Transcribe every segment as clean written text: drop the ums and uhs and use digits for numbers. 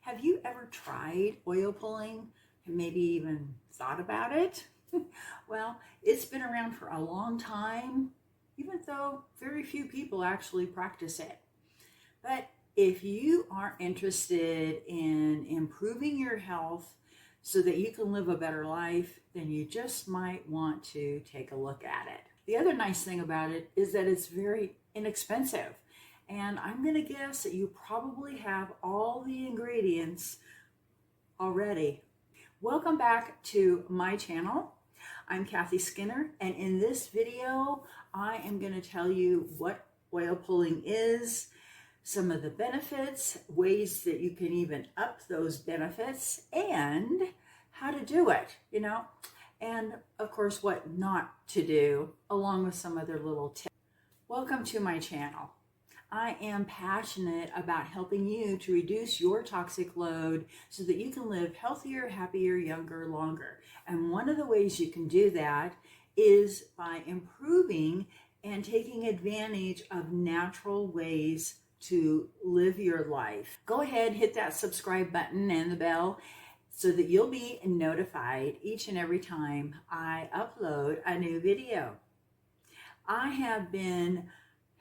Have you ever tried oil pulling and maybe even thought about it? Well, it's been around for a long time, even though very few people actually practice it. But if you are interested in improving your health so that you can live a better life, then you just might want to take a look at it. The other nice thing about it is that it's very inexpensive. And I'm going to guess that you probably have all the ingredients already. Welcome back to my channel. I'm Kathy Skinner, and in this video, I am going to tell you what oil pulling is, some of the benefits, ways that you can even up those benefits, and how to do it, and of course, what not to do, along with some other little tips. Welcome to my channel. I am passionate about helping you to reduce your toxic load so that you can live healthier, happier, younger, longer. And one of the ways you can do that is by improving and taking advantage of natural ways to live your life. Go ahead, hit that subscribe button and the bell so that you'll be notified each and every time I upload a new video. I have been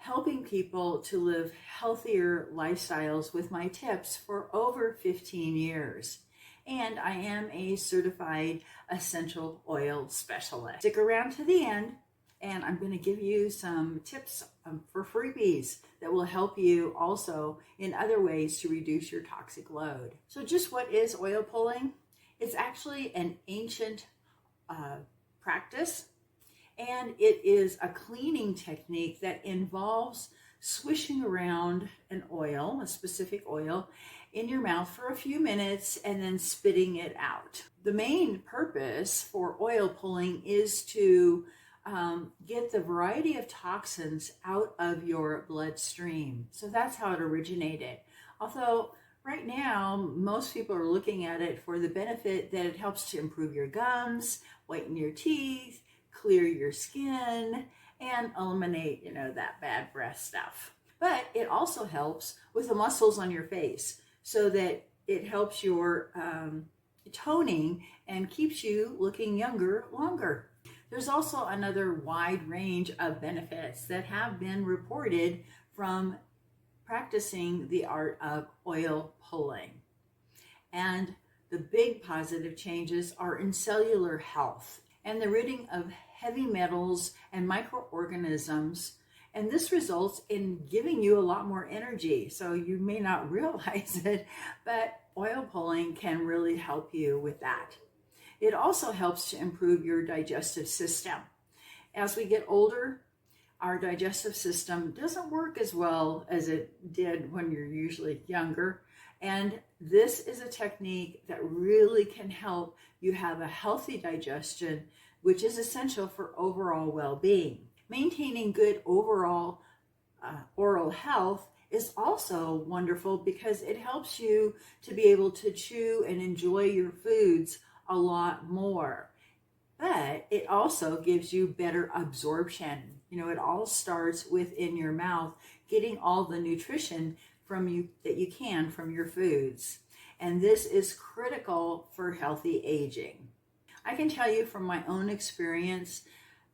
helping people to live healthier lifestyles with my tips for over 15 years. And I am a certified essential oil specialist. Stick around to the end, and I'm going to give you some tips for freebies that will help you also in other ways to reduce your toxic load. So just what is oil pulling? It's actually an ancient practice. And it is a cleaning technique that involves swishing around an oil, a specific oil, in your mouth for a few minutes and then spitting it out. The main purpose for oil pulling is to get the variety of toxins out of your bloodstream. So that's how it originated. Although right now, most people are looking at it for the benefit that it helps to improve your gums, whiten your teeth, clear your skin, and eliminate, that bad breath stuff. But it also helps with the muscles on your face so that it helps your toning and keeps you looking younger longer. There's also another wide range of benefits that have been reported from practicing the art of oil pulling. And the big positive changes are in cellular health and the ridding of heavy metals and microorganisms. And this results in giving you a lot more energy. So you may not realize it, but oil pulling can really help you with that. It also helps to improve your digestive system. As we get older, our digestive system doesn't work as well as it did when you're usually younger. And this is a technique that really can help you have a healthy digestion, which is essential for overall well-being. Maintaining good overall oral health is also wonderful because it helps you to be able to chew and enjoy your foods a lot more. But it also gives you better absorption. It all starts within your mouth, getting all the nutrition from you that you can from your foods. And this is critical for healthy aging. I can tell you from my own experience,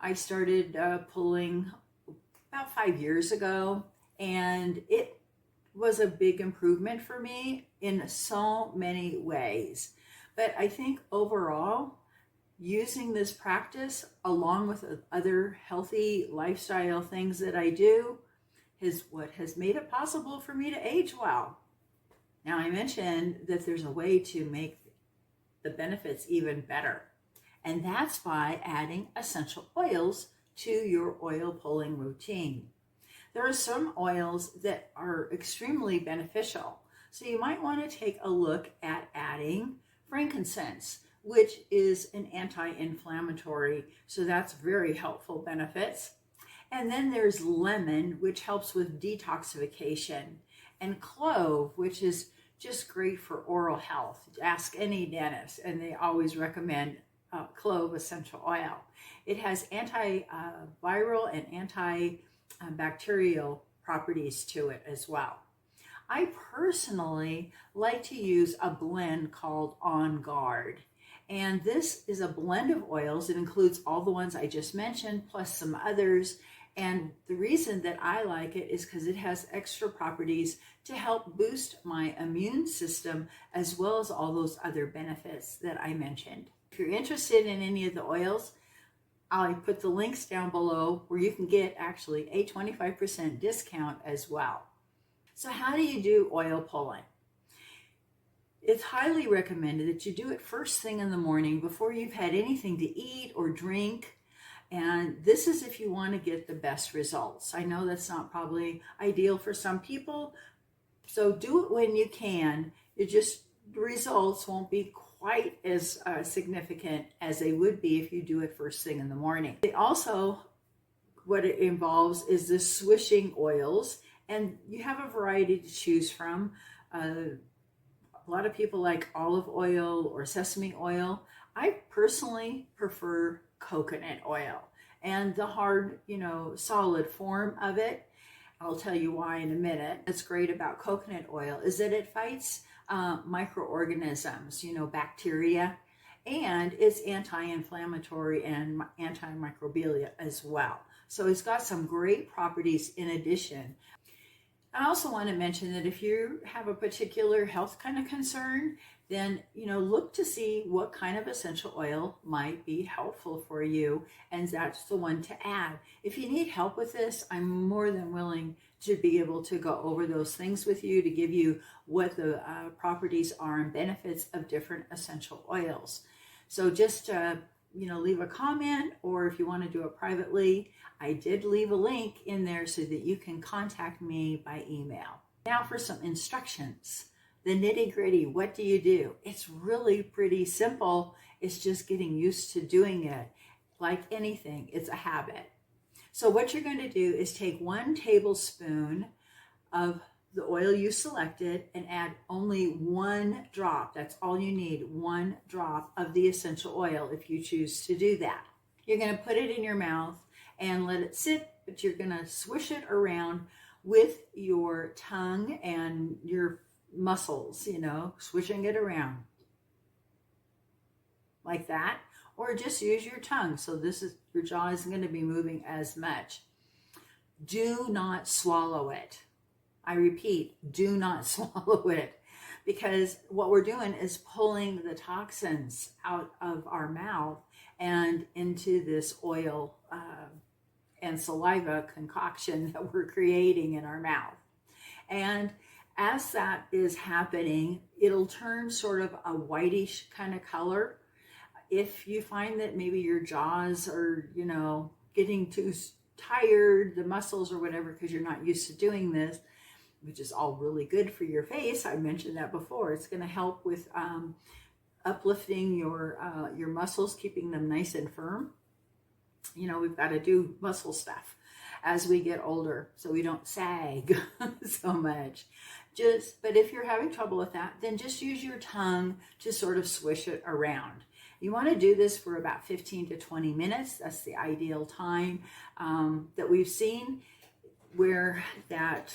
I started pulling about 5 years ago, and it was a big improvement for me in so many ways. But I think overall, using this practice along with other healthy lifestyle things that I do is what has made it possible for me to age well. Now, I mentioned that there's a way to make the benefits even better. And that's by adding essential oils to your oil pulling routine. There are some oils that are extremely beneficial. So you might want to take a look at adding frankincense, which is an anti-inflammatory. So that's very helpful benefits. And then there's lemon, which helps with detoxification, and clove, which is just great for oral health. Ask any dentist, and they always recommend clove essential oil. It has antiviral and antibacterial properties to it as well. I personally like to use a blend called On Guard. And this is a blend of oils. It includes all the ones I just mentioned, plus some others. And the reason that I like it is because it has extra properties to help boost my immune system, as well as all those other benefits that I mentioned. If you're interested in any of the oils, I'll put the links down below where you can get actually a 25% discount as well. So how do you do oil pulling? It's highly recommended that you do it first thing in the morning before you've had anything to eat or drink. And this is if you want to get the best results. I know that's not probably ideal for some people, so do it when you can. The results won't be quite as significant as they would be if you do it first thing in the morning. What it involves is the swishing oils, and you have a variety to choose from. A lot of people like olive oil or sesame oil. I personally prefer coconut oil, and the hard, solid form of it. I'll tell you why in a minute. What's great about coconut oil is that it fights microorganisms, bacteria, and it's anti-inflammatory and antimicrobial as well. So it's got some great properties in addition. I also want to mention that if you have a particular health kind of concern, then, look to see what kind of essential oil might be helpful for you, and that's the one to add. If you need help with this, I'm more than willing to be able to go over those things with you, to give you what the properties are and benefits of different essential oils. So just, leave a comment, or if you want to do it privately, I did leave a link in there so that you can contact me by email. Now for some instructions. The nitty-gritty, what do you do? It's really pretty simple. It's just getting used to doing it. Like anything, it's a habit. So what you're going to do is take 1 tablespoon of the oil you selected and add only 1 drop. That's all you need, 1 drop of the essential oil if you choose to do that. You're going to put it in your mouth and let it sit, but you're going to swish it around with your tongue and your muscles, swishing it around like that, or just use your tongue. So your jaw isn't going to be moving as much. Do not swallow it. I repeat, do not swallow it, because what we're doing is pulling the toxins out of our mouth and into this oil and saliva concoction that we're creating in our mouth. And as that is happening, it'll turn sort of a whitish kind of color. If you find that maybe your jaws are, getting too tired, the muscles or whatever, because you're not used to doing this, which is all really good for your face. I mentioned that before. It's going to help with uplifting your muscles, keeping them nice and firm. We've got to do muscle stuff as we get older so we don't sag so much. But if you're having trouble with that, then just use your tongue to sort of swish it around. You want to do this for about 15 to 20 minutes. That's the ideal time that we've seen where that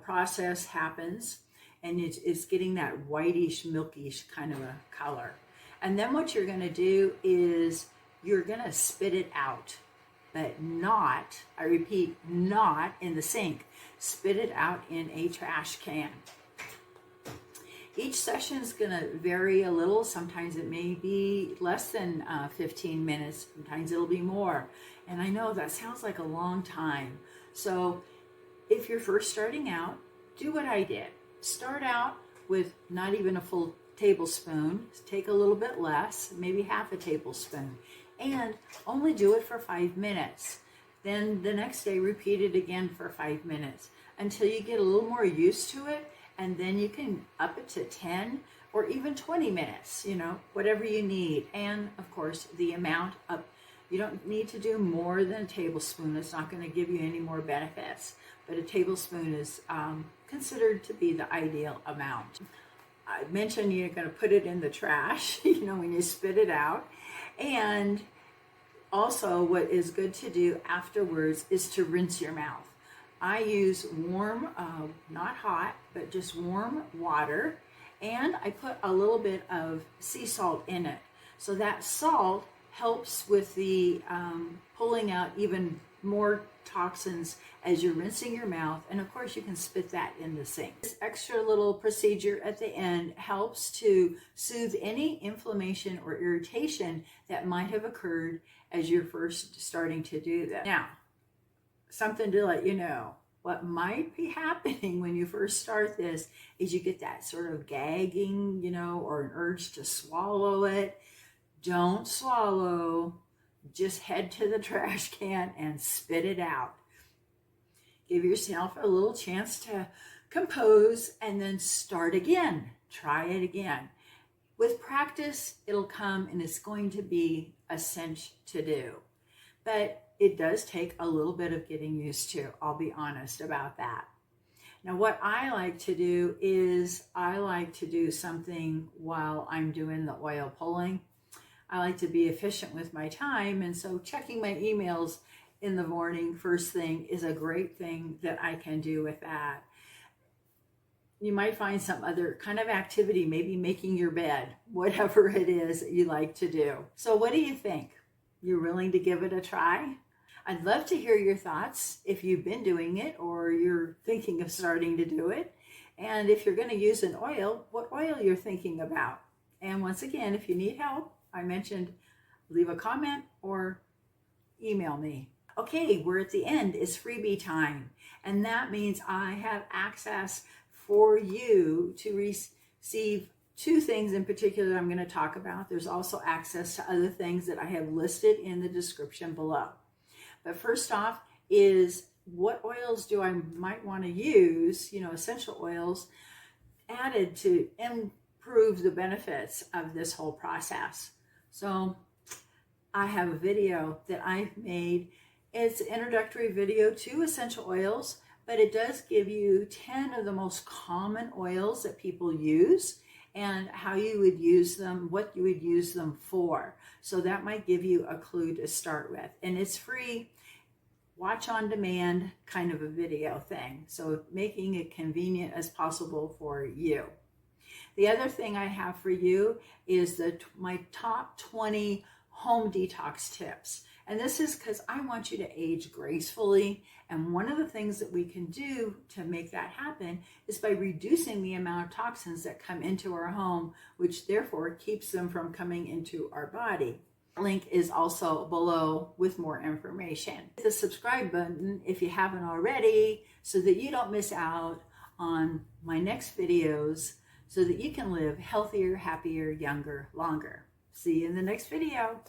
process happens, and it's getting that whitish, milkish kind of a color. And then what you're going to do is you're going to spit it out, but not, I repeat, not in the sink. Spit it out in a trash can. Each session is going to vary a little. Sometimes it may be less than 15 minutes. Sometimes it'll be more. And I know that sounds like a long time. So if you're first starting out, do what I did. Start out with not even a full tablespoon. Take a little bit less, maybe half a tablespoon. And only do it for 5 minutes. Then the next day, repeat it again for 5 minutes until you get a little more used to it. And then you can up it to 10 or even 20 minutes, whatever you need. And of course, the amount of, you don't need to do more than a tablespoon. It's not going to give you any more benefits. But a tablespoon is considered to be the ideal amount. I mentioned you're going to put it in the trash, when you spit it out. And also what is good to do afterwards is to rinse your mouth. I use warm, not hot, but just warm water, and I put a little bit of sea salt in it. So that salt helps with the pulling out even more toxins as you're rinsing your mouth, and of course you can spit that in the sink. This extra little procedure at the end helps to soothe any inflammation or irritation that might have occurred as you're first starting to do this. Now, something to let you know, what might be happening when you first start this is you get that sort of gagging, or an urge to swallow it. Don't swallow. Just head to the trash can and spit it out. Give yourself a little chance to compose and then start again. Try it again. With practice, it'll come, and it's going to be a cinch to do. But it does take a little bit of getting used to. I'll be honest about that. Now, what I like to do is I like to do something while I'm doing the oil pulling. I like to be efficient with my time, and so checking my emails in the morning first thing is a great thing that I can do with that. You might find some other kind of activity, maybe making your bed, whatever it is that you like to do. So what do you think? You're willing to give it a try? I'd love to hear your thoughts if you've been doing it or you're thinking of starting to do it. And if you're going to use an oil, what oil you're thinking about. And once again, if you need help, I mentioned, leave a comment or email me. Okay, we're at the end. It's freebie time. And that means I have access for you to receive two things in particular that I'm going to talk about. There's also access to other things that I have listed in the description below. But first off is what oils do I might want to use, essential oils added to improve the benefits of this whole process. So I have a video that I've made. It's an introductory video to essential oils, but it does give you 10 of the most common oils that people use and how you would use them, what you would use them for. So that might give you a clue to start with. And it's free, watch on demand kind of a video thing. So making it convenient as possible for you. The other thing I have for you is my top 20 home detox tips. And this is because I want you to age gracefully. And one of the things that we can do to make that happen is by reducing the amount of toxins that come into our home, which therefore keeps them from coming into our body. Link is also below with more information. Hit the subscribe button if you haven't already so that you don't miss out on my next videos so that you can live healthier, happier, younger, longer. See you in the next video.